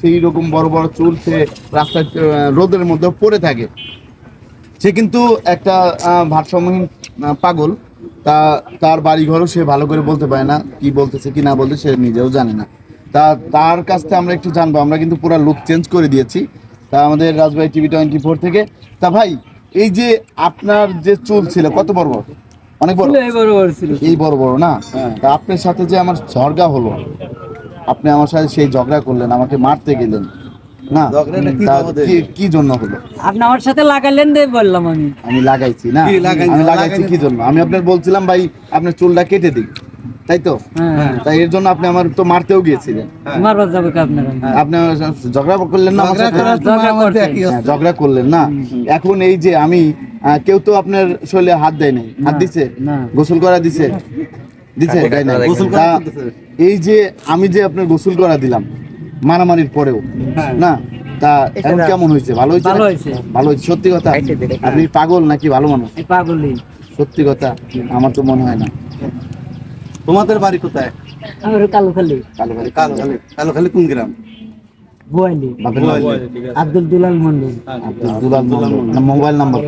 সেই রকম বড় বড় চুল, সে রাস্তায় রোদের মধ্যে পড়ে থাকে। সে কিন্তু একটা ভারসাম্যহীন পাগল। তার বাড়ি ঘরও সে ভালো করে বলতে পারে না, কি বলতেছে কি না বলতে সে নিজেও জানে না। তার কাছ থেকে আমরা একটু জানবো। আমরা কিন্তু পুরো লুক চেঞ্জ করে দিয়েছি তা আমাদের রাজবাড়ী টিভি 24 থেকে। তা ভাই, এই যে আপনার যে চুল ছিল কত বড় বড়? অনেক বড়, এই বড় বড় না? তা আপনার সাথে যে আমার ঝগড়া হলো, আপনি আমার সাথে সেই ঝগড়া করলেন, আমাকে মারতে গেলেন না, কি জন্য হলো? আপনি আমার সাথে লাগালেন দিয়ে বললাম আমি লাগাইছি না? আমি লাগাইছি কি জন্য? আমি আপনার বলছিলাম ভাই আপনার চুলটা কেটে দিই, তাই তো? তাই এর জন্য আপনি আমার তো মারতেও গিয়েছিলেন। মারবার যাবে কি আপনারা? আপনি ঝগড়া করলেন না? ঝগড়া করলেন না? এখন এই যে আমি, কেউ তো আপনার শরীরে হাত দেয় নাই, হাত দিছে? গোসল করা দিছে? দিছে? দেয় না? এই যে আমি যে আপনার গোসল করা দিলাম মারামারির পরেও না, তা এখন কেমন হয়েছে? ভালো হয়েছে? ভালো হয়েছে? সত্যি কথা? আপনি পাগল নাকি ভালো মানুষ? পাগলই। সত্যি কথা? আমার তো মনে হয় না। তোমাদের বাড়ি কোথায়? আমার কালুখালী। কালোখালী কোন গ্রাম? বোয়ালি। বাপের নাম? আব্দুল দুলাল মন্ডল। আব্দুল দুলাল মন্ডল। Mobile number?